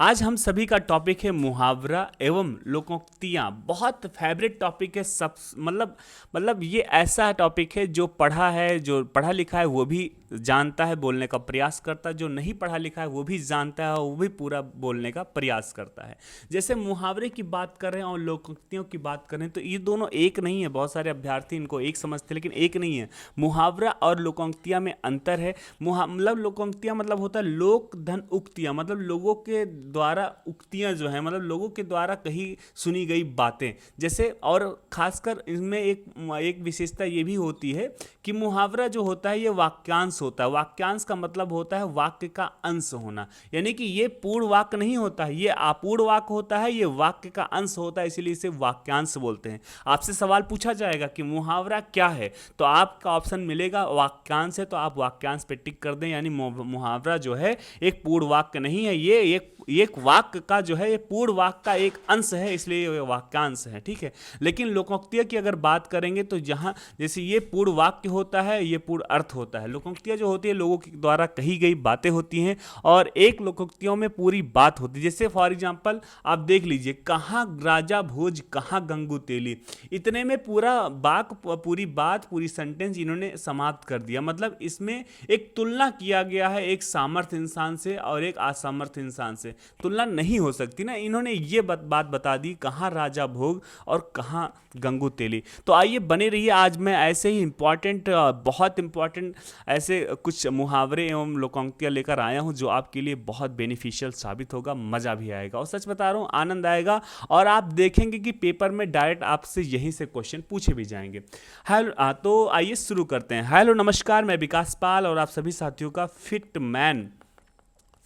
आज हम सभी का टॉपिक है मुहावरा एवं लोकोक्तियाँ। बहुत फेवरेट टॉपिक है सब। मतलब ये ऐसा टॉपिक है जो पढ़ा है, जो पढ़ा लिखा है वो भी जानता है, बोलने का प्रयास करता है। जो नहीं पढ़ा लिखा है वो भी जानता है और वो भी पूरा बोलने का प्रयास करता है। जैसे मुहावरे की बात करें और लोकोक्तियों की बात करें तो ये दोनों एक नहीं है। बहुत सारे अभ्यर्थी इनको एक समझते हैं लेकिन एक नहीं है। मुहावरा और लोकोक्तियाँ में अंतर है। मतलब लोकोक्तियाँ मतलब होता है लोक धन उक्तियाँ, मतलब लोगों के द्वारा उक्तियाँ जो है, मतलब लोगों के द्वारा कही सुनी गई बातें। जैसे और खासकर इनमें एक एक विशेषता ये भी होती है कि मुहावरा जो होता है ये वाक्यांश होता है। वाक्यांश का मतलब होता है वाक्य का अंश होना, यानी कि ये पूर्ण वाक्य नहीं होता है, ये अपूर्ण वाक्य होता है, ये वाक्य का अंश होता है, इसीलिए इसे वाक्यांश बोलते हैं। आपसे सवाल पूछा जाएगा कि मुहावरा क्या है, तो आपका ऑप्शन मिलेगा वाक्यांश है, तो आप वाक्यांश पे टिक कर दें। यानी मुहावरा जो है एक पूर्ण वाक्य नहीं है, ये एक वाक्य का जो है ये पूर्ण वाक्य का एक अंश है, इसलिए ये वाक्यांश है। ठीक है। लेकिन लोकोक्तियाँ की अगर बात करेंगे तो जहाँ जैसे ये पूर्ण वाक्य होता है, ये पूर्ण अर्थ होता है। लोकोक्तियाँ जो होती है लोगों के द्वारा कही गई बातें होती हैं और एक लोकोक्तियों में पूरी बात होती है। जैसे फॉर एग्जाम्पल आप देख लीजिए, कहाँ राजा भोज कहाँ गंगू तेली, इतने में पूरी बात पूरी सेंटेंस इन्होंने समाप्त कर दिया। मतलब इसमें एक तुलना किया गया है एक सामर्थ्य इंसान से और एक असामर्थ्य इंसान से। तुलना नहीं हो सकती ना। इन्होंने ये बात बता दी, कहाँ राजा भोग और कहाँ गंगू तेली। तो आइए बने रहिए, आज मैं ऐसे ही बहुत इंपॉर्टेंट ऐसे कुछ मुहावरे एवं लोकोक्तियाँ लेकर आया हूँ जो आपके लिए बहुत बेनिफिशियल साबित होगा, मज़ा भी आएगा और सच बता रहा हूँ आनंद आएगा। और आप देखेंगे कि पेपर में डायरेक्ट आपसे यहीं से क्वेश्चन पूछे भी जाएंगे। हेलो, तो आइए शुरू करते हैं। हेलो नमस्कार, मैं विकास पाल और आप सभी साथियों का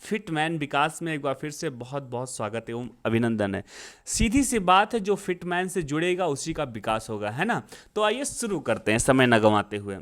फिटमैन विकास में एक बार फिर से बहुत बहुत स्वागत एवं अभिनंदन है। सीधी सी बात है, जो फिटमैन से जुड़ेगा उसी का विकास होगा, है ना। तो आइए शुरू करते हैं समय न गंवाते हुए।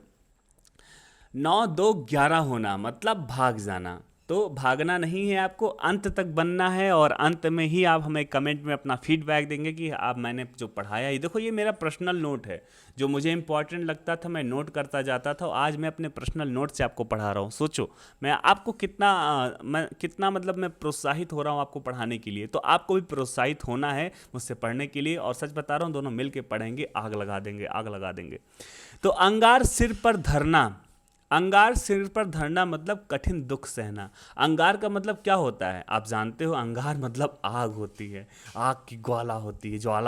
9 2 11 होना मतलब भाग जाना। तो भागना नहीं है, आपको अंत तक बनना है और अंत में ही आप हमें कमेंट में अपना फीडबैक देंगे कि आप मैंने जो पढ़ाया। ये देखो, ये मेरा पर्सनल नोट है, जो मुझे इंपॉर्टेंट लगता था मैं नोट करता जाता था। आज मैं अपने पर्सनल नोट से आपको पढ़ा रहा हूँ। सोचो मैं आपको कितना मतलब मैं प्रोत्साहित हो रहा हूँ आपको पढ़ाने के लिए। तो आपको भी प्रोत्साहित होना है मुझसे पढ़ने के लिए। और सच बता रहा हूँ, दोनों मिल के पढ़ेंगे, आग लगा देंगे, आग लगा देंगे। तो अंगार सिर पर धरना मतलब कठिन दुख सहना। अंगार का मतलब क्या होता है आप जानते हो? अंगार मतलब आग होती है, आग की ज्वाला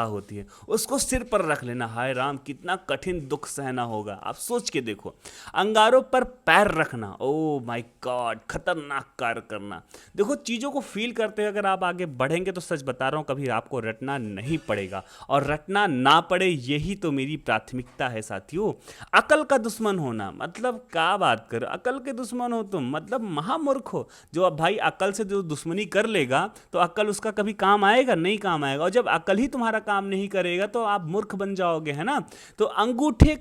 होती है, उसको सिर पर रख लेना। हाय राम, कितना कठिन दुख सहना होगा, आप सोच के देखो। अंगारों पर पैर रखना, ओ माय गॉड, खतरनाक कार्य करना। देखो, चीज़ों को फील करते हुए अगर आप आगे बढ़ेंगे तो सच बता रहा हूँ कभी आपको रटना नहीं पड़ेगा, और रटना ना पड़े यही तो मेरी प्राथमिकता है साथियों। अकल का दुश्मन होना मतलब क्या बात कर, अकल के दुश्मन हो तुम मतलब महामूर्ख हो। जो अब भाई अकल से जो दुश्मनी कर लेगा तो अकल उसका कभी काम आएगा? नहीं काम आएगा। और जब अकल ही तुम्हारा काम नहीं करेगा तो आप मूर्ख बन जाओगे, है ना। तो अंगूठे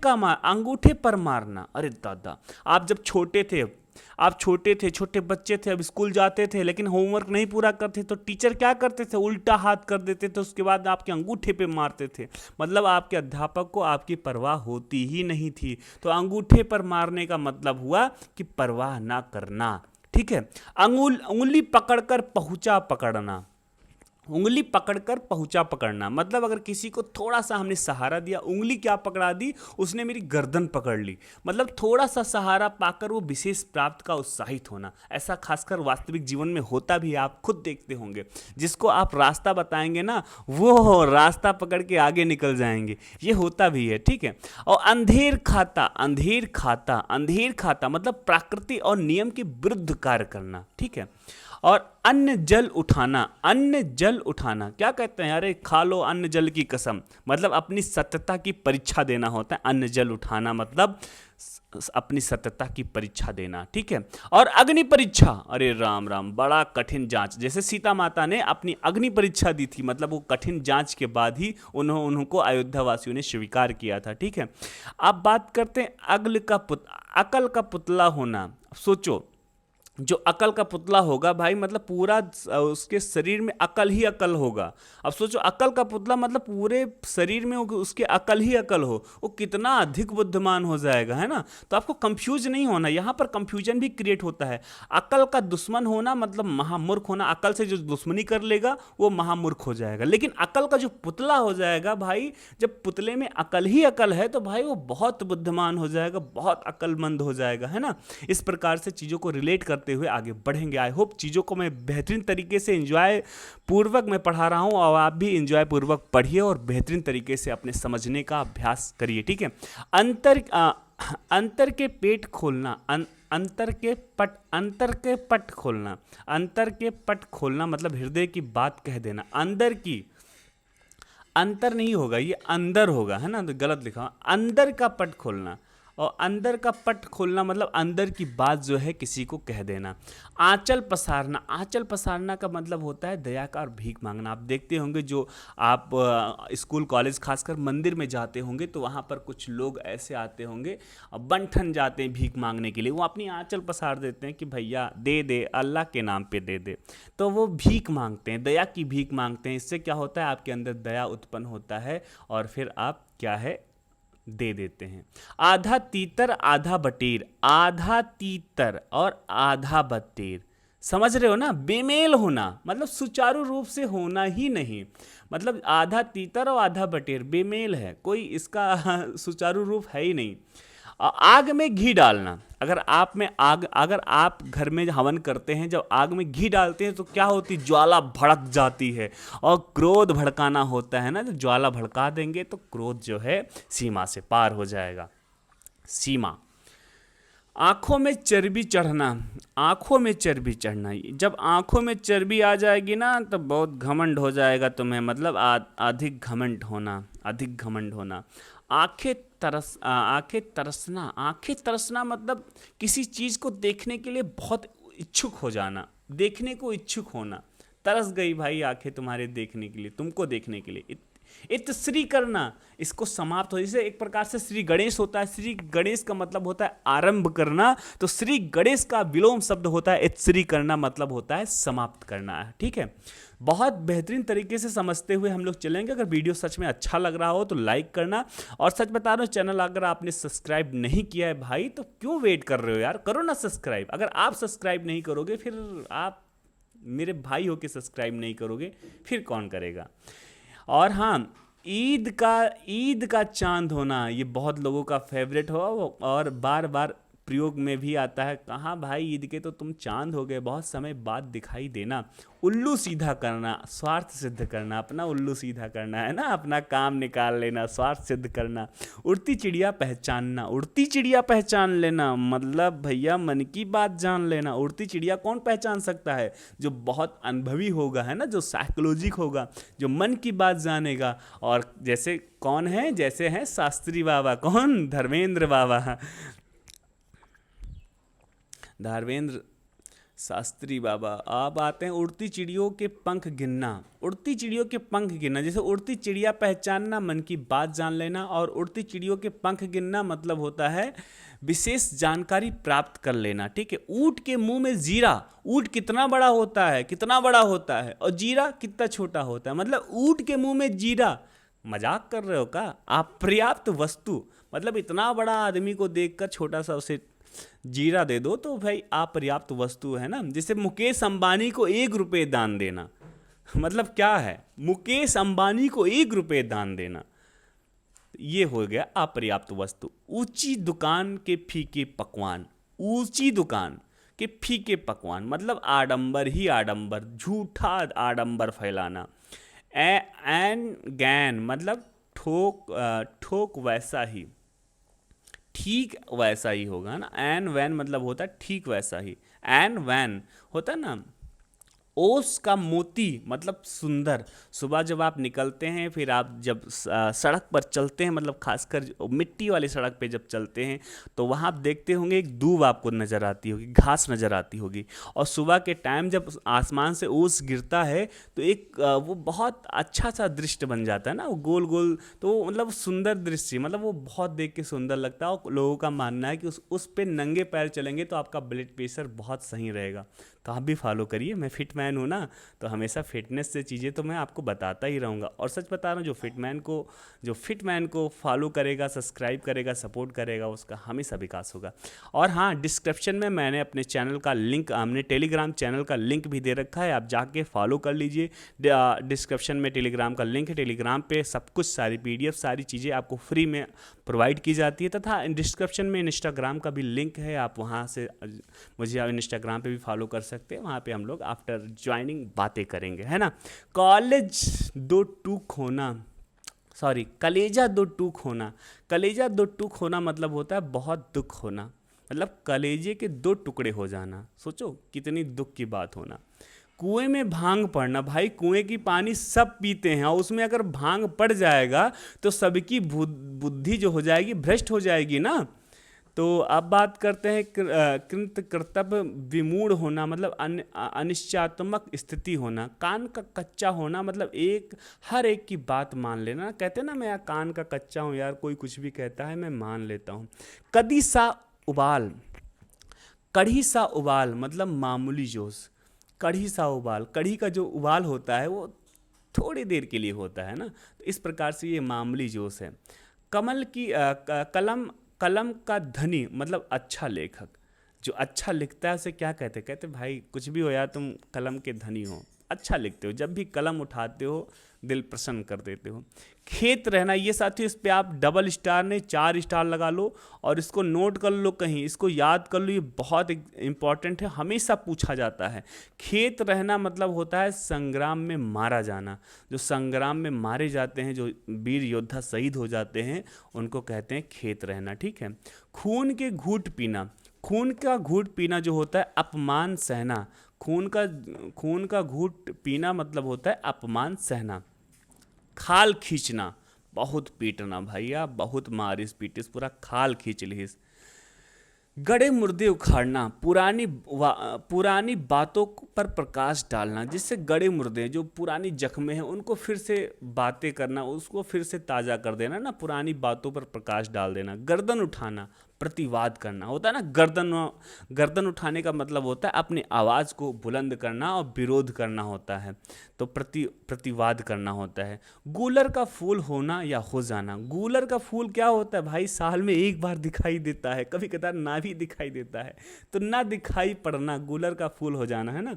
पर मारना, अरे दादा, आप जब छोटे थे, छोटे बच्चे थे, अब स्कूल जाते थे लेकिन होमवर्क नहीं पूरा करते तो टीचर क्या करते थे? उल्टा हाथ कर देते थे, उसके बाद आपके अंगूठे पे मारते थे। मतलब आपके अध्यापक को आपकी परवाह होती ही नहीं थी। तो अंगूठे पर मारने का मतलब हुआ कि परवाह ना करना। ठीक है। उंगली पकड़कर पहुंचा पकड़ना, उंगली पकड़कर पहुंचा पकड़ना मतलब अगर किसी को थोड़ा सा हमने सहारा दिया, उंगली क्या पकड़ा दी, उसने मेरी गर्दन पकड़ ली। मतलब थोड़ा सा सहारा पाकर वो विशेष प्राप्त का उत्साहित होना। ऐसा खासकर वास्तविक जीवन में होता भी है, आप खुद देखते होंगे। जिसको आप रास्ता बताएंगे ना, वो रास्ता पकड़ के आगे निकल जाएंगे, ये होता भी है। ठीक है। और अंधेर खाता मतलब प्रकृति और नियम के विरुद्ध कार्य करना। ठीक है। और अन्न जल उठाना क्या कहते हैं? अरे खा लो अन्न जल की कसम, मतलब अपनी सत्यता की परीक्षा देना होता है। अन्न जल उठाना मतलब अपनी सत्यता की परीक्षा देना। ठीक है। और अग्नि परीक्षा, अरे राम राम, बड़ा कठिन जांच। जैसे सीता माता ने अपनी अग्नि परीक्षा दी थी, मतलब वो कठिन जांच के बाद ही उनको अयोध्या वासियों ने स्वीकार किया था। ठीक है। अब बात करते हैं अकल का पुतला होना। सोचो, जो अकल का पुतला होगा भाई, मतलब पूरा उसके शरीर में अकल ही अकल होगा। अब सोचो, अकल का पुतला मतलब पूरे शरीर में उसके अकल ही अकल हो, वो कितना अधिक बुद्धिमान हो जाएगा, है ना। तो आपको कंफ्यूज नहीं होना, यहाँ पर कंफ्यूजन भी क्रिएट होता है। अकल का दुश्मन होना मतलब महामूर्ख होना। अकल से जो दुश्मनी कर लेगा वो महामूर्ख हो जाएगा। लेकिन अकल का जो पुतला हो जाएगा भाई, जब पुतले में अकल ही अकल है तो भाई वो बहुत बुद्धिमान हो जाएगा, बहुत अक्लमंद हो जाएगा, है ना। इस प्रकार से चीज़ों को रिलेट करते हुए आगे बढ़ेंगे। आई होप चीज़ों को मैं बेहतरीन तरीके से एंजॉय पूर्वक मैं पढ़ा रहा हूँ, और आप भी एंजॉय पूर्वक पढ़िए और बेहतरीन तरीके से अपने समझने का अभ्यास करिए, ठीक है। अंतर के पेट खोलना, अंतर के पट खोलना। अंतर के पट खोलना मतलब हृदय की बात कह देना। अंदर की, अंतर नहीं होगा, ये अंदर होगा, है ना, तो गलत लिखा। अंदर का पट खोलना, और अंदर का पट खोलना मतलब अंदर की बात जो है किसी को कह देना। आंचल पसारना, आंचल पसारना का मतलब होता है दया का और भीख मांगना। आप देखते होंगे जो आप स्कूल कॉलेज खासकर मंदिर में जाते होंगे तो वहाँ पर कुछ लोग ऐसे आते होंगे, बंठन जाते हैं भीख मांगने के लिए, वो अपनी आंचल पसार देते हैं कि भैया दे दे, अल्लाह के नाम पे दे दे। तो वो भीख मांगते हैं, दया की भीख मांगते हैं। इससे क्या होता है, आपके अंदर दया उत्पन्न होता है और फिर आप क्या है, दे देते हैं। आधा तीतर आधा बटेर, आधा तीतर और आधा बटेर, समझ रहे हो ना। बेमेल होना मतलब सुचारू रूप से होना ही नहीं, मतलब आधा तीतर और आधा बटेर बेमेल है, कोई इसका सुचारू रूप है ही नहीं। आग में घी डालना, अगर आप घर में हवन करते हैं, जब आग में घी डालते हैं तो क्या होती, ज्वाला भड़क जाती है, और क्रोध भड़काना होता है ना, जब ज्वाला भड़का देंगे तो क्रोध जो है सीमा से पार हो जाएगा। सीमा। आंखों में चर्बी चढ़ना, आंखों में चर्बी चढ़ना, जब आंखों में चर्बी आ जाएगी ना तो बहुत घमंड हो जाएगा तुम्हें, मतलब अधिक घमंड होना, अधिक घमंड होना। आंखें तरसना, आंखें तरसना मतलब किसी चीज़ को देखने के लिए बहुत इच्छुक हो जाना, देखने को इच्छुक होना। तरस गई भाई आंखें तुम्हारे देखने के लिए, तुमको देखने के लिए। इतश्री करना, इसको समाप्त हो, जैसे एक प्रकार से श्री गणेश होता है, श्री गणेश का मतलब होता है आरंभ करना, तो श्री गणेश का विलोम शब्द होता है इतश्री करना, मतलब होता है समाप्त करना है, ठीक है। बहुत बेहतरीन तरीके से समझते हुए हम लोग चलेंगे। अगर वीडियो सच में अच्छा लग रहा हो तो लाइक करना, और सच बता रहा हूँ चैनल अगर आपने सब्सक्राइब नहीं किया है भाई तो क्यों वेट कर रहे हो यार, करो ना सब्सक्राइब। अगर आप सब्सक्राइब नहीं करोगे, फिर आप मेरे भाई हो के सब्सक्राइब नहीं करोगे, फिर कौन करेगा। और हाँ, ईद का चांद होना, ये बहुत लोगों का फेवरेट हो और बार बार प्रयोग में भी आता है। कहाँ भाई, ईद के तो तुम चांद हो गए, बहुत समय बाद दिखाई देना। उल्लू सीधा करना, स्वार्थ सिद्ध करना, अपना उल्लू सीधा करना, है ना, अपना काम निकाल लेना, स्वार्थ सिद्ध करना। उड़ती चिड़िया पहचानना, उड़ती चिड़िया पहचान लेना मतलब भैया मन की बात जान लेना। उड़ती चिड़िया कौन पहचान सकता है, जो बहुत अनुभवी होगा, है ना, जो साइकोलॉजिक होगा, जो मन की बात जानेगा। और जैसे कौन है, जैसे हैं शास्त्री बाबा, कौन, धर्मेंद्र बाबा, धर्मेंद्र शास्त्री बाबा। आप आते हैं उड़ती चिड़ियों के पंख गिनना, उड़ती चिड़ियों के पंख गिनना, जैसे उड़ती चिड़िया पहचानना, मन की बात जान लेना, और उड़ती चिड़ियों के पंख गिनना मतलब होता है विशेष जानकारी प्राप्त कर लेना, ठीक है। ऊँट के मुंह में जीरा, ऊँट कितना बड़ा होता है, कितना बड़ा होता है, और जीरा कितना छोटा होता है, मतलब ऊँट के मुंह में जीरा, मजाक कर रहे हो का। अपर्याप्त वस्तु मतलब इतना बड़ा आदमी को देखकर छोटा सा उसे जीरा दे दो तो भाई अपर्याप्त वस्तु है ना। जैसे मुकेश अंबानी को 1 रुपये दान देना, मतलब क्या है, मुकेश अंबानी को 1 रुपये दान देना, ये हो गया अपर्याप्त वस्तु। ऊंची दुकान के फीके पकवान, ऊंची दुकान के फीके पकवान मतलब आडंबर ही आडंबर, झूठा आडंबर फैलाना। एन गैन मतलब ठोक वैसा ही, ठीक वैसा ही होगा ना। एन वैन मतलब होता है ठीक वैसा ही, एन वैन होता है ना, ओस का मोती मतलब सुंदर। सुबह जब आप निकलते हैं, फिर आप जब सड़क पर चलते हैं, मतलब खासकर मिट्टी वाली सड़क पे जब चलते हैं, तो वहाँ आप देखते होंगे एक दूब आपको नज़र आती होगी, घास नज़र आती होगी। और सुबह के टाइम जब आसमान से ओस गिरता है तो एक वो बहुत अच्छा सा दृश्य बन जाता है ना, वो गोल गोल, तो वो मतलब सुंदर दृश्य, मतलब वो बहुत देख के सुंदर लगता है। और लोगों का मानना है कि उस पे नंगे पैर चलेंगे तो आपका ब्लड प्रेशर बहुत सही रहेगा। तो आप भी फॉलो करिए, मैं फिट मैन हूँ ना, तो हमेशा फिटनेस से चीज़ें तो मैं आपको बताता ही रहूँगा। और सच बता रहा हूँ, जो फिट मैन को फॉलो करेगा, सब्सक्राइब करेगा, सपोर्ट करेगा, उसका हमेशा विकास होगा। और हाँ, डिस्क्रिप्शन में मैंने अपने चैनल का लिंक, हमने टेलीग्राम चैनल का लिंक भी दे रखा है, आप जाके फॉलो कर लीजिए। डिस्क्रिप्शन में टेलीग्राम का लिंक है, टेलीग्राम पे सब कुछ, सारी PDF, सारी चीज़ें आपको फ्री में प्रोवाइड की जाती है। तथा डिस्क्रिप्शन में इंस्टाग्राम का भी लिंक है, आप वहाँ से मुझे इंस्टाग्राम पे भी फॉलो कर सकते हैं। वहाँ पे हम लोग आफ्टर ज्वाइनिंग बातें करेंगे, है ना। कॉलेज दो टूक होना, सॉरी, कलेजा दो टूक होना। कलेजा दो टूक होना मतलब होता है बहुत दुख होना, मतलब कलेजे के दो टुकड़े हो जाना। सोचो कितनी दुख की बात होना। कुएं में भांग पड़ना, भाई कुएं की पानी सब पीते हैं, और उसमें अगर भांग पड़ जाएगा तो सबकी बुद्धि जो हो जाएगी, भ्रष्ट हो जाएगी ना। तो अब बात करते हैं कृत कर्तव्य विमूढ़ होना, मतलब अनिश्चयात्मक स्थिति होना। कान का कच्चा होना मतलब हर एक की बात मान लेना। कहते हैं ना, मैं यार कान का कच्चा हूँ यार, कोई कुछ भी कहता है मैं मान लेता हूँ। कदी सा उबाल, कढ़ी सा उबाल मतलब मामूली जोश। कढ़ी सा उबाल, कढ़ी का जो उबाल होता है वो थोड़ी देर के लिए होता है ना, तो इस प्रकार से ये मामूली जोश है। कमल की कलम, कलम का धनी मतलब अच्छा लेखक। जो अच्छा लिखता है उसे क्या कहते हैं? कहते भाई कुछ भी हो यार, तुम कलम के धनी हो, अच्छा लिखते हो, जब भी कलम उठाते हो दिल प्रसन्न कर देते हो। खेत रहना, ये साथियों इस पे आप डबल स्टार नहीं 4 स्टार लगा लो, और इसको नोट कर लो, कहीं इसको याद कर लो, ये बहुत इंपॉर्टेंट है, हमेशा पूछा जाता है। खेत रहना मतलब होता है संग्राम में मारा जाना। जो संग्राम में मारे जाते हैं, जो वीर योद्धा शहीद हो जाते हैं, उनको कहते हैं खेत रहना, ठीक है। खून के घूंट पीना, खून का घूंट पीना जो होता है अपमान सहना। खून का घूंट पीना मतलब होता है अपमान सहना। खाल खींचना, बहुत पीटना भैया, बहुत मारिस पीटिस, पूरा खाल खींच लिस। गड़े मुर्दे उखाड़ना, पुरानी बातों पर प्रकाश डालना, जिससे गड़े मुर्दे जो पुरानी जख्में हैं उनको फिर से बातें करना, उसको फिर से ताज़ा कर देना ना, पुरानी बातों पर प्रकाश डाल देना। गर्दन उठाना, प्रतिवाद करना होता है ना। गर्दन उठाने का मतलब होता है अपनी आवाज़ को बुलंद करना और विरोध करना होता है, तो प्रतिवाद करना होता है। गूलर का फूल होना या हो जाना, गूलर का फूल क्या होता है भाई, साल में एक बार दिखाई देता है, कभी कदार ना भी दिखाई देता है, तो ना दिखाई पड़ना, गूलर का फूल हो जाना, है ना।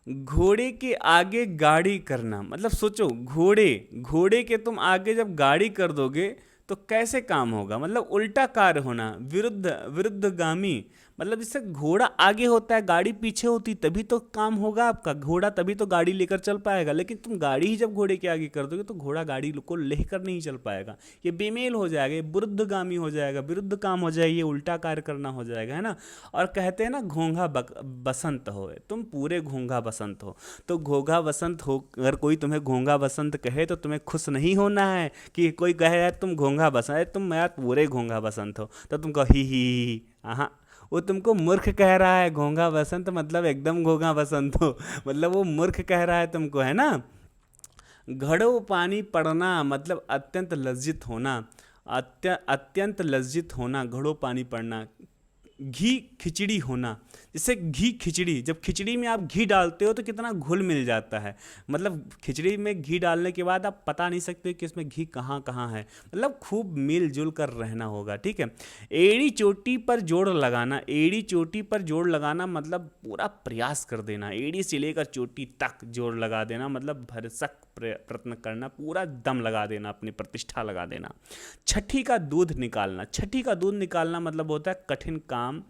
घोड़े के आगे गाड़ी करना, मतलब सोचो घोड़े के तुम आगे जब गाड़ी कर दोगे तो कैसे काम होगा, मतलब उल्टा कार्य होना। विरुद्धगामी मतलब जिससे घोड़ा आगे होता है गाड़ी पीछे होती, तभी तो काम होगा आपका, घोड़ा तभी तो गाड़ी लेकर चल पाएगा। लेकिन तुम गाड़ी ही जब घोड़े के आगे कर दोगे तो घोड़ा गाड़ी को लेकर नहीं चल पाएगा, ये बेमेल हो जाएगा, ये विरुद्धगामी हो जाएगा, विरुद्ध काम हो जाएगा, ये उल्टा कार्य करना हो जाएगा, है ना। और कहते हैं ना घोंघा बसंत हो, तुम पूरे घोंघा बसंत हो। तो घोंघा बसंत हो, अगर कोई तुम्हें घोंघा बसंत कहे तो तुम्हें खुश नहीं होना है कि कोई कहे यार तुम घोंघा बसंत है, तुम यार पूरे घोंघा बसंत हो, तो तुम कहो ही। हाँ, वो तुमको मूर्ख कह रहा है, घोंघा बसंत मतलब एकदम घोंघा बसंत हो, मतलब वो मूर्ख कह रहा है तुमको, है ना। घड़ों पानी पड़ना मतलब अत्यंत लज्जित होना, अत्यंत लज्जित होना, घड़ों पानी पड़ना। घी खिचड़ी होना, जैसे घी खिचड़ी, जब खिचड़ी में आप घी डालते हो तो कितना घुल मिल जाता है, मतलब खिचड़ी में घी डालने के बाद आप पता नहीं सकते कि इसमें घी कहाँ कहाँ है, मतलब खूब मिलजुल कर रहना होगा, ठीक है। एड़ी चोटी पर जोड़ लगाना, एड़ी चोटी पर जोड़ लगाना मतलब पूरा प्रयास कर देना, एड़ी से लेकर चोटी तक जोड़ लगा देना, मतलब भरसक प्रयत्न करना, पूरा दम लगा देना, अपनी प्रतिष्ठा लगा देना। छठी का दूध निकालना, छठी का दूध निकालना मतलब होता है कठिन काम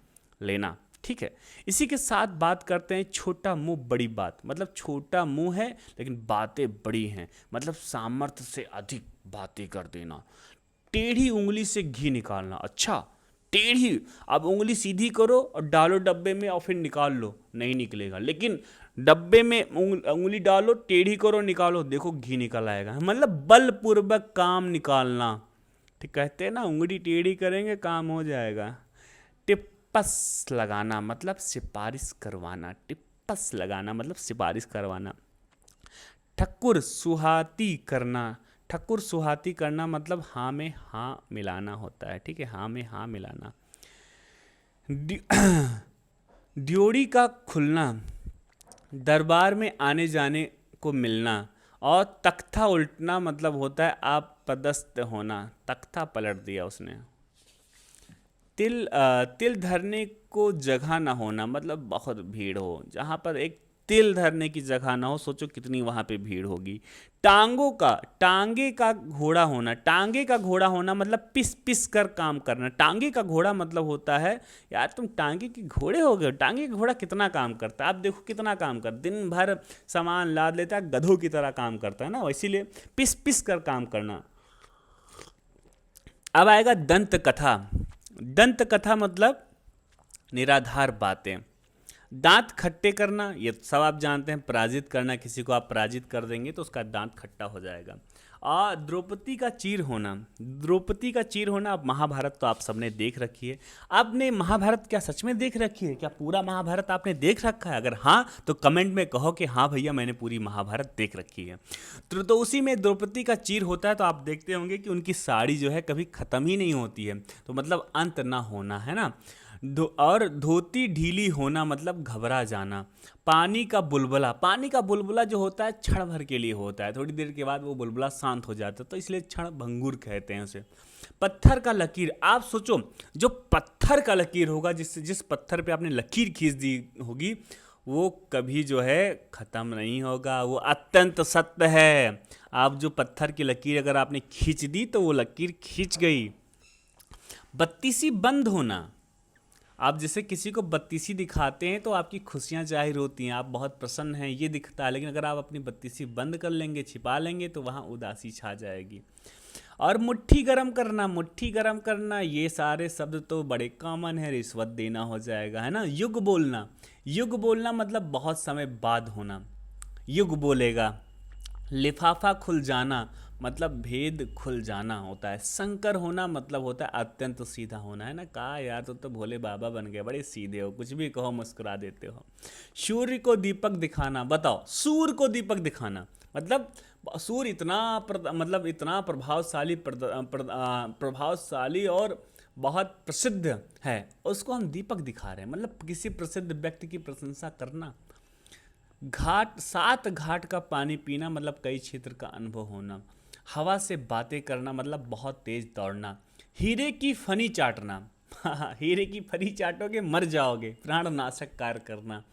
लेना, ठीक है। इसी के साथ बात करते हैं छोटा मुंह बड़ी बात, मतलब छोटा मुंह है लेकिन बातें बड़ी हैं, मतलब सामर्थ्य से अधिक बातें कर देना। टेढ़ी उंगली से घी निकालना, अच्छा टेढ़ी। अब उंगली सीधी करो और डालो डब्बे में और फिर निकाल लो, नहीं निकलेगा। लेकिन डब्बे में उंगली डालो, टेढ़ी करो, निकालो, देखो घी निकल आएगा। मतलब बलपूर्वक काम निकालना। ठीक कहते हैं ना, उंगली टेढ़ी करेंगे काम हो जाएगा। टिप्पस लगाना मतलब सिफारिश करवाना। टिप्पस लगाना मतलब सिफारिश करवाना। ठक्कुर सुहाती करना। ठक्कुर सुहाती करना मतलब हाँ में हाँ मिलाना होता है। ठीक है, हाँ में हाँ मिलाना। ड्योढ़ी का खुलना, दरबार में आने जाने को मिलना। और तख्ता उल्टना मतलब होता है आप पदस्थ होना। तख्ता पलट दिया उसने। तिल धरने को जगह ना होना मतलब बहुत भीड़ हो। जहाँ पर एक तिल धरने की जगह ना हो, सोचो कितनी वहाँ पे भीड़ होगी। टांगे का घोड़ा होना। टांगे का घोड़ा होना मतलब पिस पिस कर काम करना। टांगे का घोड़ा मतलब होता है यार तुम टांगे के घोड़े हो गए। टांगे का घोड़ा कितना काम करता है, आप देखो कितना काम कर, दिन भर सामान लाद लेता है, गधों की तरह काम करता है ना, इसीलिए पिस पिस कर काम करना। अब आएगा दंत कथा। दंत कथा मतलब निराधार बातें। दांत खट्टे करना, ये सब आप जानते हैं। पराजित करना, किसी को आप पराजित कर देंगे तो उसका दांत खट्टा हो जाएगा। और द्रौपदी का चीर होना। द्रौपदी का चीर होना। अब महाभारत तो आप सबने देख रखी है। आपने महाभारत क्या सच में देख रखी है? क्या पूरा महाभारत आपने देख रखा है? अगर हाँ तो कमेंट में कहो कि हाँ भैया मैंने पूरी महाभारत देख रखी है। तो उसी में द्रौपदी का चीर होता है। तो आप देखते होंगे कि उनकी साड़ी जो है कभी ख़त्म ही नहीं होती है, तो मतलब अंत ना होना, है ना। और धोती ढीली होना मतलब घबरा जाना। पानी का बुलबुला। पानी का बुलबुला जो होता है क्षण भर के लिए होता है, थोड़ी देर के बाद वो बुलबुला शांत हो जाता है, तो इसलिए क्षण भंगुर कहते हैं उसे। पत्थर का लकीर। आप सोचो जो पत्थर का लकीर होगा, जिस पत्थर पे आपने लकीर खींच दी होगी, वो कभी जो है ख़त्म नहीं होगा, वो अत्यंत सत्य है। आप जो पत्थर की लकीर अगर आपने खींच दी तो वो लकीर खींच गई। बत्तीसी बंद होना। आप जैसे किसी को बत्तीसी दिखाते हैं तो आपकी खुशियाँ जाहिर होती हैं, आप बहुत प्रसन्न हैं ये दिखता है। लेकिन अगर आप अपनी बत्तीसी बंद कर लेंगे, छिपा लेंगे, तो वहाँ उदासी छा जाएगी। और मुट्ठी गरम करना। मुट्ठी गरम करना, ये सारे शब्द तो बड़े कॉमन है। रिश्वत देना हो जाएगा, है ना। युग बोलना। युग बोलना मतलब बहुत समय बाद होना। युग बोलेगा। लिफाफा खुल जाना मतलब भेद खुल जाना होता है। शंकर होना मतलब होता है अत्यंत सीधा होना, है ना। कहा यार तो भोले बाबा बन गए, बड़े सीधे हो, कुछ भी कहो मुस्कुरा देते हो। सूर्य को दीपक दिखाना। बताओ, सूर्य को दीपक दिखाना मतलब सूर्य मतलब इतना प्रभावशाली और बहुत प्रसिद्ध है, उसको हम दीपक दिखा रहे हैं। मतलब किसी प्रसिद्ध व्यक्ति की प्रशंसा करना। सात घाट का पानी पीना मतलब कई क्षेत्र का अनुभव होना। हवा से बातें करना मतलब बहुत तेज दौड़ना। हीरे की फनी चाटना। हीरे की फनी चाटोगे मर जाओगे। प्राणनाशक कार्य करना।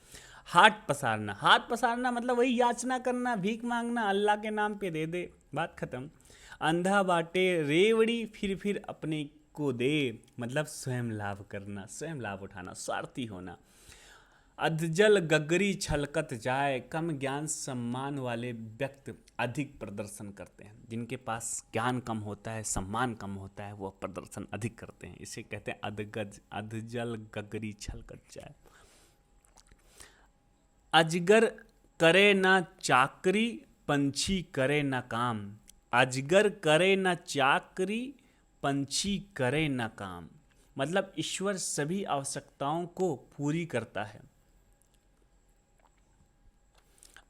हाथ पसारना। हाथ पसारना मतलब वही याचना करना, भीख मांगना, अल्लाह के नाम पे दे दे, बात खत्म। अंधा बाटे रेवड़ी फिर अपने को दे मतलब स्वयं लाभ करना, स्वयं लाभ उठाना, स्वार्थी होना। अधजल गगरी छलकत जाए। कम ज्ञान सम्मान वाले व्यक्ति अधिक प्रदर्शन करते हैं। जिनके पास ज्ञान कम होता है, सम्मान कम होता है, वो प्रदर्शन अधिक करते हैं। इसे कहते हैं अधजल गगरी छलकत जाए। अजगर करे ना चाकरी, पंछी करे ना काम। अजगर करे ना चाकरी, पंछी करे ना काम मतलब ईश्वर सभी आवश्यकताओं को पूरी करता है।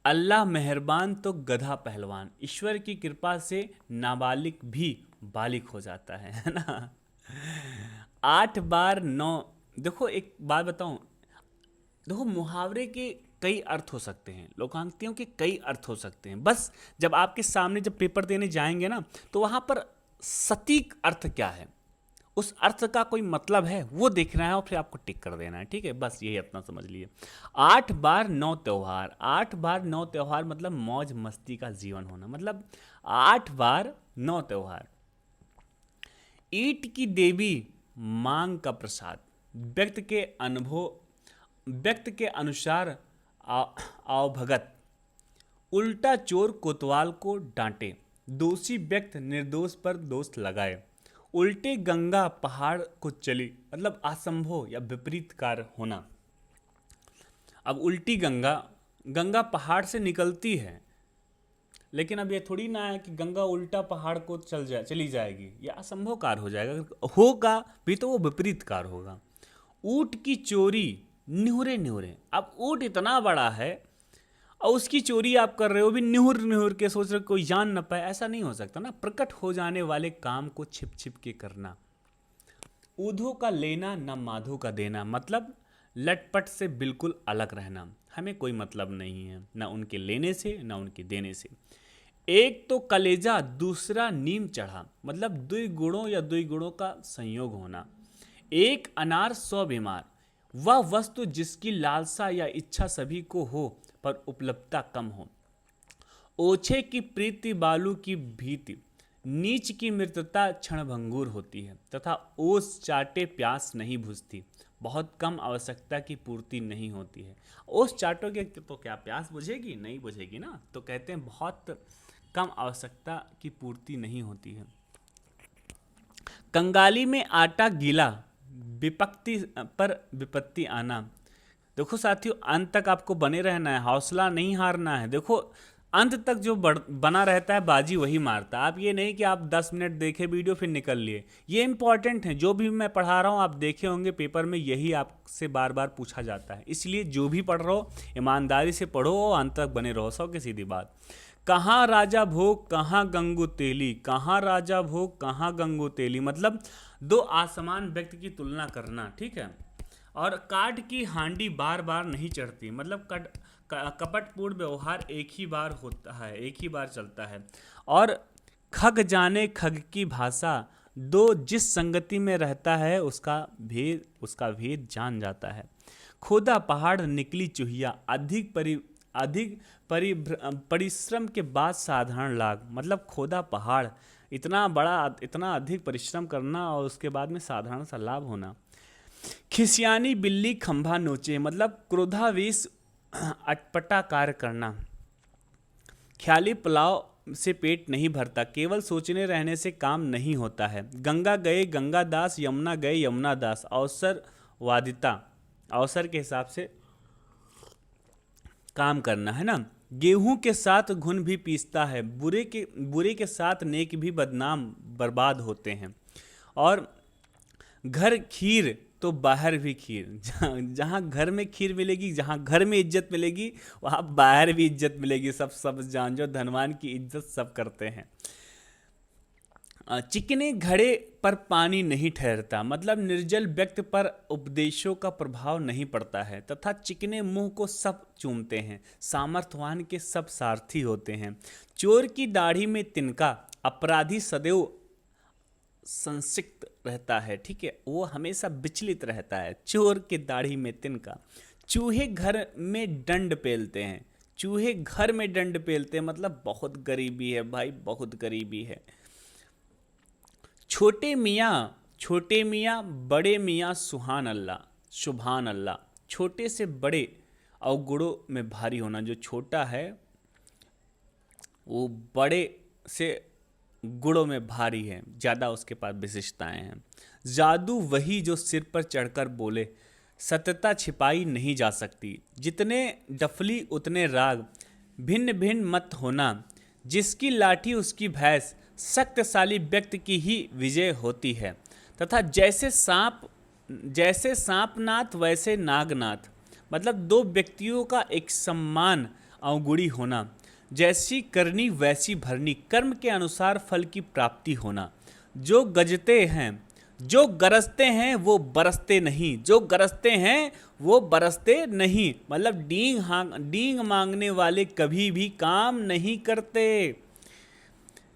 अल्लाह मेहरबान तो गधा पहलवान। ईश्वर की कृपा से नाबालिग भी बालिग हो जाता है ना। 8 बार 9। देखो एक बात बताऊं, देखो मुहावरे के कई अर्थ हो सकते हैं, लोकांक्तियों के कई अर्थ हो सकते हैं। बस जब आपके सामने जब पेपर देने जाएंगे ना, तो वहां पर सटीक अर्थ क्या है, उस अर्थ का कोई मतलब है वो देखना है और फिर आपको टिक कर देना है। ठीक है, बस यही इतना समझ लिए। 8 बार 9 त्योहार। 8 बार 9 त्योहार मतलब मौज मस्ती का जीवन होना। मतलब 8 बार 9 त्योहार। ईट की देवी मांग का प्रसाद। व्यक्त के अनुसार आवभगत। उल्टा चोर कोतवाल को डांटे। दोषी व्यक्ति निर्दोष पर दोष लगाए। उल्टे गंगा पहाड़ को चली, मतलब असंभव या विपरीत कार्य होना। अब उल्टी गंगा, गंगा पहाड़ से निकलती है, लेकिन अब ये थोड़ी ना है कि गंगा उल्टा पहाड़ को चली जाएगी, यह असंभव कार्य हो जाएगा। होगा भी तो वो विपरीत कार्य होगा। ऊँट की चोरी निहुरे निहुरे, अब ऊँट इतना बड़ा है और उसकी चोरी आप कर रहे हो भी निहुर निहुर के, सोच रहे कोई जान ना पाए, ऐसा नहीं हो सकता ना। प्रकट हो जाने वाले काम को छिप छिप के करना। ऊधो का लेना ना माधो का देना, मतलब लटपट से बिल्कुल अलग रहना, हमें कोई मतलब नहीं है ना उनके लेने से ना उनके देने से। एक तो कलेजा दूसरा नीम चढ़ा, मतलब दुई गुणों या दुई गुणों का संयोग होना। एक अनार 100 बीमार, वह वस्तु जिसकी लालसा या इच्छा सभी को हो पर उपलब्धता कम हो। ओछे की प्रीति बालू की भीति, नीच की मृतता क्षणभंगुर होती है, तथा ओस चाटे प्यास नहीं बुझती, बहुत कम आवश्यकता की पूर्ति नहीं होती है। ओस चाटोगे तो क्या प्यास बुझेगी? नहीं बुझेगी ना। तो कहते हैं बहुत कम आवश्यकता की पूर्ति नहीं होती है। कंगाली में आटा गीला, विपत्ति पर विपत्ति आना। देखो साथियों, अंत तक आपको बने रहना है, हौसला नहीं हारना है। देखो अंत तक जो बना रहता है बाजी वही मारता है। आप ये नहीं कि आप 10 मिनट देखे वीडियो फिर निकल लिए, ये इंपॉर्टेंट है। जो भी मैं पढ़ा रहा हूँ आप देखे होंगे पेपर में, यही आपसे बार बार पूछा जाता है। इसलिए जो भी पढ़ रहे हो ईमानदारी से पढ़ो और अंत तक बने रहो। 100 की सीधी बात। कहाँ राजा भोग कहाँ गंगू तेली, कहाँ राजा भोग कहाँ गंगू तेली, मतलब दो आसमान व्यक्ति की तुलना करना, ठीक है। और काठ की हांडी बार बार नहीं चढ़ती, मतलब कपटपूर्ण व्यवहार एक ही बार होता है, एक ही बार चलता है। और खग जाने खग की भाषा, दो जिस संगति में रहता है उसका भेद जान जाता है। खोदा पहाड़ निकली चूहिया, अधिक परिश्रम के बाद साधारण लाभ, मतलब खोदा पहाड़ इतना बड़ा, इतना अधिक परिश्रम करना और उसके बाद में साधारण सा लाभ होना। खिसियानी बिल्ली खंभा नोचे, मतलब क्रोधावेश अटपटा कार्य करना। ख्याली पुलाव से पेट नहीं भरता, केवल सोचने रहने से काम नहीं होता है। गंगा गए गंगा दास, यमुना गए यमुना दास, अवसरवादिता, अवसर के हिसाब से काम करना, है ना। गेहूं के साथ घुन भी पीसता है, बुरे के साथ नेक भी बदनाम बर्बाद होते हैं। और घर खीर तो बाहर भी खीर, जहाँ घर में खीर मिलेगी, जहाँ घर में इज्जत मिलेगी वहाँ बाहर भी इज्जत मिलेगी। सब जान जो धनवान की इज्जत सब करते हैं। चिकने घड़े पर पानी नहीं ठहरता, मतलब निर्जल व्यक्ति पर उपदेशों का प्रभाव नहीं पड़ता है, तथा चिकने मुंह को सब चूमते हैं। सामर्थ्यवान के सब सारथी होते हैं। चोर की दाढ़ी में तिनका, अपराधी सदैव संसिक्त रहता है, ठीक है, वो हमेशा विचलित रहता है। चोर के दाढ़ी में तिनका। चूहे घर में दंड पेलते हैं, चूहे घर में दंड पेलते हैं, मतलब बहुत गरीबी है भाई, बहुत गरीबी है। छोटे मियाँ बड़े मियाँ सुहान अल्लाह, सुभान अल्लाह। छोटे से बड़े अवगुणों में भारी होना, जो छोटा है वो बड़े से गुणों में भारी है, ज़्यादा उसके पास विशिष्टताएं हैं। जादू वही जो सिर पर चढ़कर बोले, सत्यता छिपाई नहीं जा सकती। जितने डफली उतने राग, भिन्न भिन्न मत होना। जिसकी लाठी उसकी भैंस, शक्तिशाली व्यक्ति की ही विजय होती है। तथा जैसे सांपनाथ वैसे नागनाथ, मतलब दो व्यक्तियों का एक समान अवगुणी होना। जैसी करनी वैसी भरनी, कर्म के अनुसार फल की प्राप्ति होना। जो गरजते हैं वो बरसते नहीं, जो गरजते हैं वो बरसते नहीं, मतलब डींग मांगने वाले कभी भी काम नहीं करते।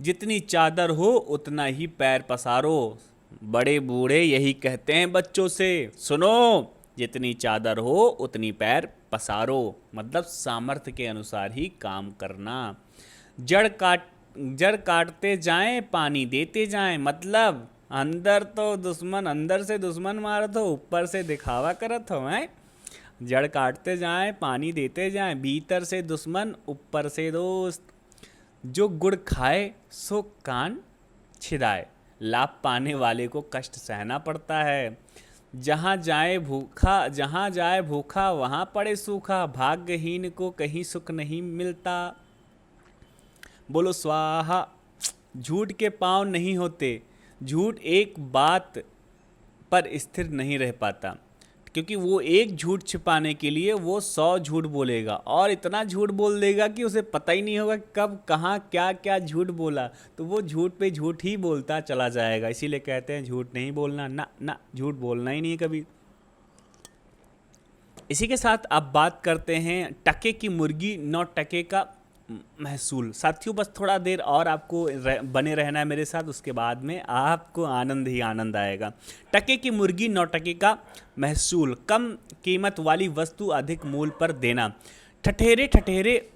जितनी चादर हो उतना ही पैर पसारो, बड़े बूढ़े यही कहते हैं बच्चों से, सुनो, जितनी चादर हो उतनी पैर पसारो, मतलब सामर्थ्य के अनुसार ही काम करना। जड़ काटते जाएं पानी देते जाएं, मतलब अंदर से दुश्मन मारत हो, ऊपर से दिखावा करत हो। हैं, जड़ काटते जाएं पानी देते जाएं, भीतर से दुश्मन ऊपर से दोस्त। जो गुड़ खाए सो कान छिदाए, लाभ पाने वाले को कष्ट सहना पड़ता है। जहाँ जाए भूखा वहाँ पड़े सूखा, भाग्यहीन को कहीं सुख नहीं मिलता। बोलो स्वाहा। झूठ के पाँव नहीं होते, झूठ एक बात पर स्थिर नहीं रह पाता, क्योंकि वो एक झूठ छिपाने के लिए वो 100 झूठ बोलेगा और इतना झूठ बोल देगा कि उसे पता ही नहीं होगा कब कहाँ क्या क्या झूठ बोला, तो वो झूठ पे झूठ ही बोलता चला जाएगा। इसीलिए कहते हैं झूठ नहीं बोलना, ना ना, झूठ बोलना ही नहीं कभी। इसी के साथ अब बात करते हैं टके की मुर्गी 9 टके का महसूल। साथियों बस थोड़ा देर और आपको बने रहना है मेरे साथ, उसके बाद में आपको आनंद ही आनंद आएगा। टके की मुर्गी 9 टके का महसूल, कम कीमत वाली वस्तु अधिक मूल्य पर देना, ठठेरे ठठेरे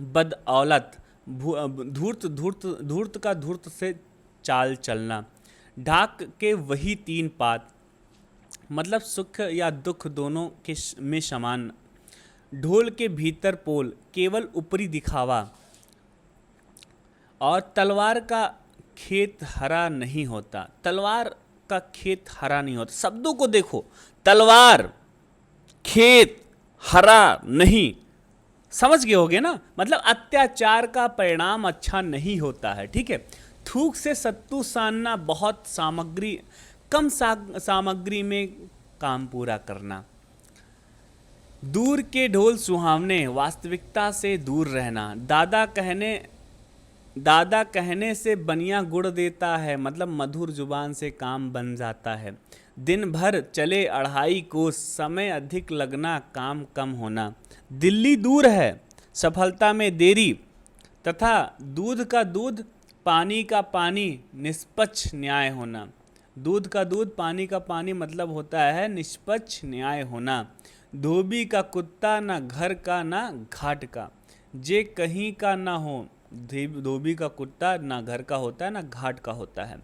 बदौलत, धूर्त का धूर्त से चाल चलना, ढाक के वही 3 पात, मतलब सुख या दुख दोनों के में समान, ढोल के भीतर पोल, केवल ऊपरी दिखावा, और तलवार का खेत हरा नहीं होता। तलवार का खेत हरा नहीं होता। शब्दों को देखो, तलवार, खेत, हरा नहीं, समझ गए होगे ना, मतलब अत्याचार का परिणाम अच्छा नहीं होता है। ठीक है। थूक से सत्तू सानना, बहुत सामग्री, कम सामग्री में काम पूरा करना, दूर के ढोल सुहावने, वास्तविकता से दूर रहना, दादा कहने से बनिया गुड़ देता है, मतलब मधुर जुबान से काम बन जाता है, दिन भर चले 2.5 कोस, समय अधिक लगना, काम कम होना, दिल्ली दूर है, सफलता में देरी, तथा दूध का दूध पानी का पानी, निष्पक्ष न्याय होना। दूध का दूध पानी का पानी मतलब होता है निष्पक्ष न्याय होना। धोबी का कुत्ता, ना घर का ना घाट का, जे कहीं का ना हो। धोबी का कुत्ता ना घर का होता है ना घाट का होता है।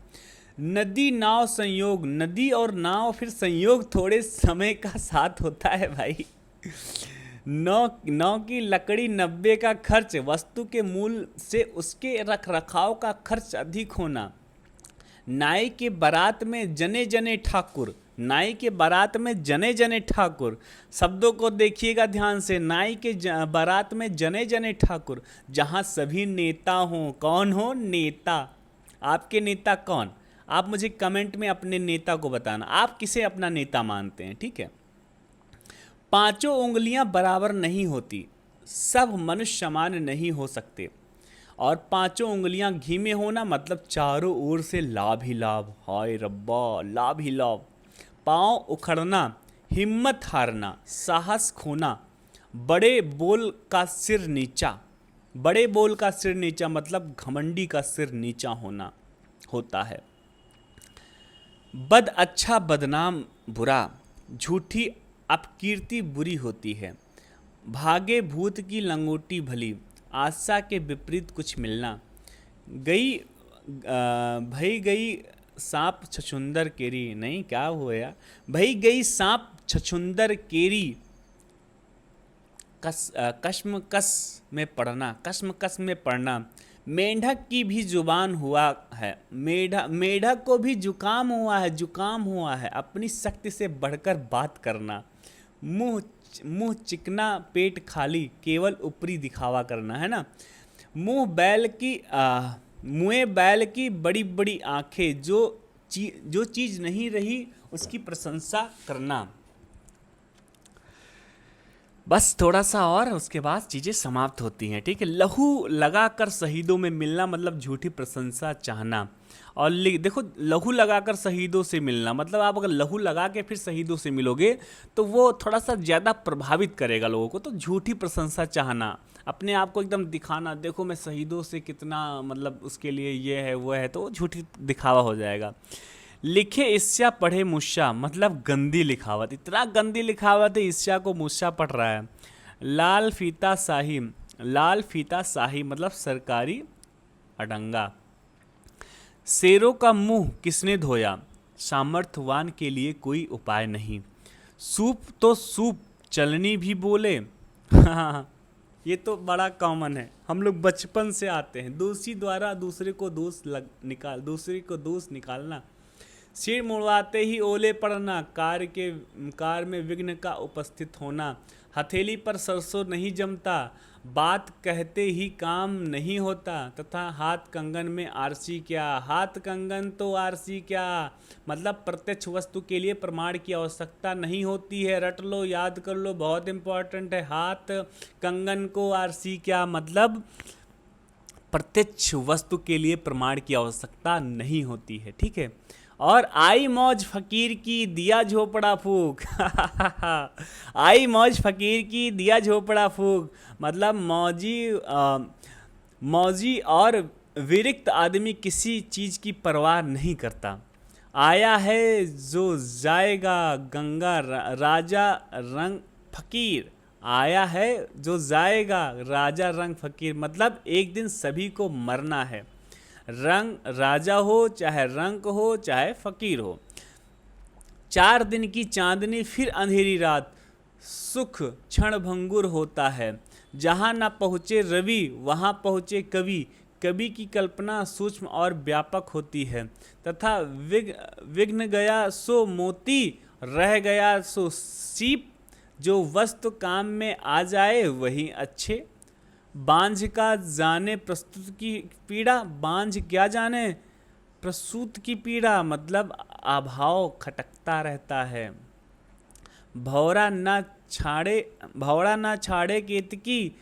नदी नाव संयोग, नदी और नाव फिर संयोग थोड़े समय का साथ होता है भाई। नौ की लकड़ी 90 का खर्च, वस्तु के मूल से उसके रख रखाव का खर्च अधिक होना। नाई के बारात में जने जने ठाकुर, नाई के बारात में जने जने ठाकुर, शब्दों को देखिएगा ध्यान से। नाई के बारात में जने जने ठाकुर, जहाँ सभी नेता हों। कौन हो? नेता। आपके नेता कौन? आप मुझे कमेंट में अपने नेता को बताना, आप किसे अपना नेता मानते हैं। ठीक है। 5 उंगलियां बराबर नहीं होती, सब मनुष्य समान नहीं हो सकते, और 5 उंगलियां घी में होना मतलब चारों ओर से लाभ ही लाभ। हाय रब्बा, लाभ ही लाभ। पाँव उखड़ना, हिम्मत हारना, साहस खोना, बड़े बोल का सिर नीचा। बड़े बोल का सिर नीचा मतलब घमंडी का सिर नीचा होना होता है। बद अच्छा बदनाम बुरा, झूठी अपकीर्ति बुरी होती है। भागे भूत की लंगोटी भली, आशा के विपरीत कुछ मिलना। भई गई सांप छछुंदर केरी, नहीं क्या हुआ, भई गई सांप छछुंदर केरी, कश्मकश में पड़ना। मेंढक की भी जुबान हुआ है, मेढक को भी जुकाम हुआ है, अपनी शक्ति से बढ़कर बात करना। मुंह चिकना पेट खाली, केवल ऊपरी दिखावा करना, है ना। मुंह बैल की बड़ी बड़ी आंखें, जो चीज नहीं रही उसकी प्रशंसा करना। बस थोड़ा सा और, उसके बाद चीज़ें समाप्त होती हैं। ठीक है। लहू लगाकर शहीदों में मिलना मतलब झूठी प्रशंसा चाहना। और देखो, लहू लगाकर शहीदों से मिलना मतलब आप अगर लहू लगा के फिर शहीदों से मिलोगे तो वो थोड़ा सा ज़्यादा प्रभावित करेगा लोगों को। तो झूठी प्रशंसा चाहना, अपने आप को एकदम दिखाना, देखो मैं शहीदों से कितना, मतलब उसके लिए ये है वो है, तो वो झूठी दिखावा हो जाएगा। लिखे ईर्ष्या पढ़े मुस्या मतलब गंदी लिखावट, इतना गंदी लिखावट है, ईर्ष्या को मुस्या पढ़ रहा है। लाल फीता शाही मतलब सरकारी अडंगा। शेरों का मुंह किसने धोया, सामर्थ्यवान के लिए कोई उपाय नहीं। सूप तो सूप चलनी भी बोले। ये तो बड़ा कॉमन है, हम लोग बचपन से आते हैं। दोषी द्वारा दूसरे को दोष निकालना, सिर मुड़वाते ही ओले पड़ना, कार में विघ्न का उपस्थित होना, हथेली पर सरसों नहीं जमता, बात कहते ही काम नहीं होता, तथा हाथ कंगन में आरसी क्या। हाथ कंगन तो आरसी क्या, मतलब प्रत्यक्ष वस्तु के लिए प्रमाण की आवश्यकता नहीं होती है। रट लो, याद कर लो, बहुत इंपॉर्टेंट है। हाथ कंगन को आरसी क्या, मतलब प्रत्यक्ष वस्तु के लिए प्रमाण की आवश्यकता नहीं होती है, ठीक है। और आई मौज फकीर की दिया झोपड़ा फूक आई मौज फकीर की दिया झोपड़ा फूक, मतलब मौजी और विरक्त आदमी किसी चीज़ की परवाह नहीं करता। आया है जो जाएगा गंगा राजा रंग फकीर, आया है जो जाएगा राजा रंग फकीर, मतलब एक दिन सभी को मरना है। रंग राजा हो चाहे रंग हो चाहे फकीर हो। 4 दिन की चांदनी फिर अंधेरी रात, सुख क्षण भंगुर होता है। जहाँ न पहुँचे रवि वहाँ पहुँचे कवि, कवि की कल्पना सूक्ष्म और व्यापक होती है। तथा विघ्न गया सो मोती, रह गया सो सीप, जो वस्तु काम में आ जाए वही अच्छे। बांझ का जाने प्रस्तुत की पीड़ा, बांझ क्या जाने प्रसूत की पीड़ा, मतलब अभाव खटकता रहता है। भौरा ना छाड़े केतकी,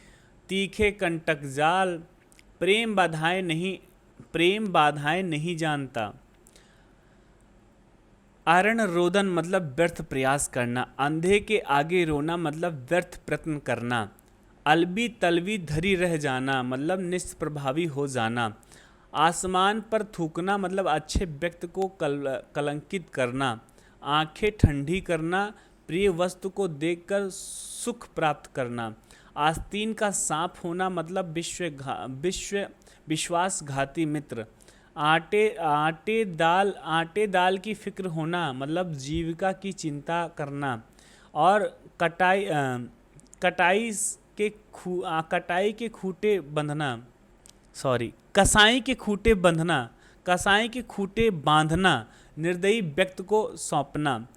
तीखे कंटक जाल, प्रेम बाधाएं नहीं जानता। आरण रोदन मतलब व्यर्थ प्रयास करना, अंधे के आगे रोना मतलब व्यर्थ प्रयत्न करना। अलबी तलबी धरी रह जाना, मतलब निष्प्रभावी हो जाना। आसमान पर थूकना मतलब अच्छे व्यक्ति को कलंकित करना। आंखें ठंडी करना, प्रिय वस्तु को देखकर सुख प्राप्त करना। आस्तीन का सांप होना मतलब विश्वासघाती मित्र। आटे दाल की फिक्र होना मतलब जीविका की चिंता करना। और कटाई के खूटे बांधना, निर्दयी व्यक्ति को सौंपना।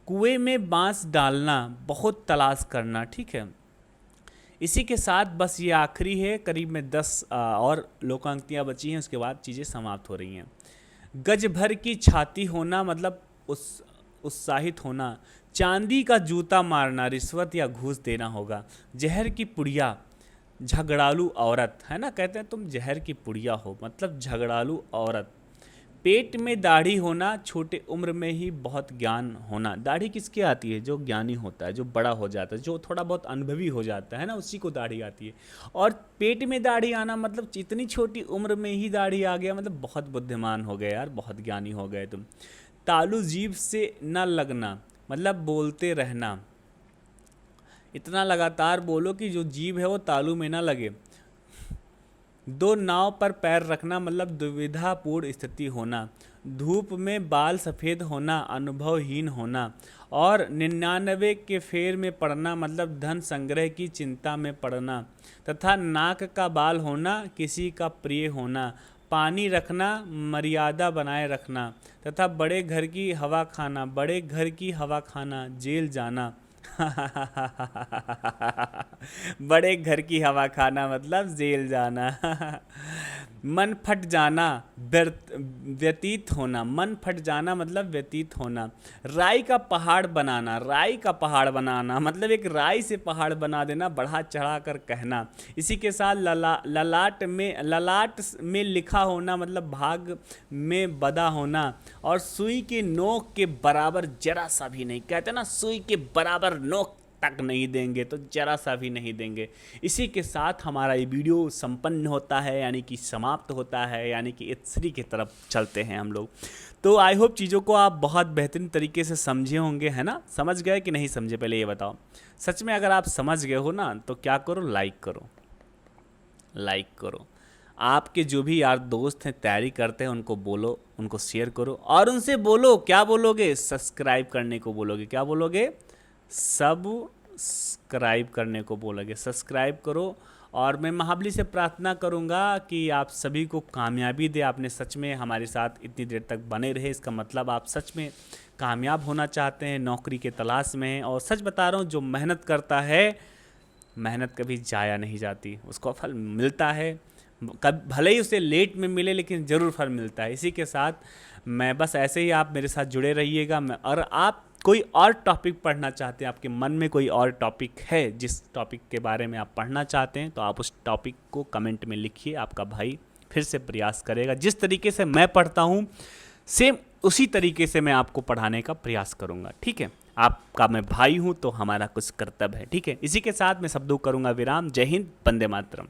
कुएं में बांस डालना, बहुत तलाश करना, ठीक है। इसी के साथ बस ये आखिरी है, करीब में 10 और लोकांक्तियाँ बची हैं, उसके बाद चीज़ें समाप्त हो रही हैं। गज भर की छाती होना मतलब उत्साहित होना। चांदी का जूता मारना, रिश्वत या घूस देना होगा। जहर की पुड़िया, झगड़ालू औरत, है ना, कहते हैं तुम जहर की पुड़िया हो, मतलब झगड़ालू औरत। पेट में दाढ़ी होना, छोटे उम्र में ही बहुत ज्ञान होना। दाढ़ी किसके आती है? जो ज्ञानी होता है, जो बड़ा हो जाता है, जो थोड़ा बहुत अनुभवी हो जाता है ना, उसी को दाढ़ी आती है। और पेट में दाढ़ी आना मतलब इतनी छोटी उम्र में ही दाढ़ी आ गया, मतलब बहुत बुद्धिमान हो गए यार, बहुत ज्ञानी हो गए तुम। तालू जीभ से न लगना मतलब बोलते रहना, इतना लगातार बोलो कि जो जीभ है वो तालू में ना लगे। 2 नाव पर पैर रखना मतलब दुविधापूर्ण स्थिति होना। धूप में बाल सफ़ेद होना, अनुभवहीन होना। और 99 के फेर में पड़ना मतलब धन संग्रह की चिंता में पड़ना। तथा नाक का बाल होना, किसी का प्रिय होना। पानी रखना, मर्यादा बनाए रखना। तथा बड़े घर की हवा खाना, जेल जाना। बड़े घर की हवा खाना मतलब जेल जाना। मन फट जाना, व्यतीत होना। मन फट जाना मतलब व्यतीत होना। राई का पहाड़ बनाना मतलब एक राई से पहाड़ बना देना, बढ़ा चढ़ा कर कहना। इसी के साथ ललाट में लिखा होना मतलब भाग में बदा होना। और सुई के नोक के बराबर जरा सा भी नहीं, कहते ना सुई के बराबर नोक तक नहीं देंगे तो जरा सा भी नहीं देंगे। इसी के साथ हमारा ये वीडियो संपन्न होता है, यानी कि समाप्त होता है, यानी कि E3 की तरफ चलते हैं हम लोग। तो आई होप चीज़ों को आप बहुत बेहतरीन तरीके से समझे होंगे, है ना। समझ गए कि नहीं समझे, पहले ये बताओ। सच में अगर आप समझ गए हो ना तो क्या करो, लाइक करो। आपके जो भी यार दोस्त हैं, तैयारी करते हैं, उनको बोलो, उनको शेयर करो। और उनसे बोलो, क्या बोलोगे? सब्सक्राइब करने को बोलोगे। क्या बोलोगे? सब्सक्राइब करने को बोला गया, सब्सक्राइब करो। और मैं महाबली से प्रार्थना करूंगा कि आप सभी को कामयाबी दे। आपने सच में हमारे साथ इतनी देर तक बने रहे, इसका मतलब आप सच में कामयाब होना चाहते हैं, नौकरी के तलाश में हैं। और सच बता रहा हूँ, जो मेहनत करता है, मेहनत कभी जाया नहीं जाती, उसको फल मिलता है। कब भले ही उसे लेट में मिले, लेकिन ज़रूर फल मिलता है। इसी के साथ मैं बस ऐसे ही आप मेरे साथ जुड़े रहिएगा। मैं और आप कोई और टॉपिक पढ़ना चाहते हैं, आपके मन में कोई और टॉपिक है जिस टॉपिक के बारे में आप पढ़ना चाहते हैं, तो आप उस टॉपिक को कमेंट में लिखिए। आपका भाई फिर से प्रयास करेगा। जिस तरीके से मैं पढ़ता हूँ, सेम उसी तरीके से मैं आपको पढ़ाने का प्रयास करूँगा। ठीक है, आपका मैं भाई हूँ, तो हमारा कुछ कर्तव्य है। ठीक है, इसी के साथ मैं शब्दों करूँगा विराम। जय हिंद, वंदे मातरम।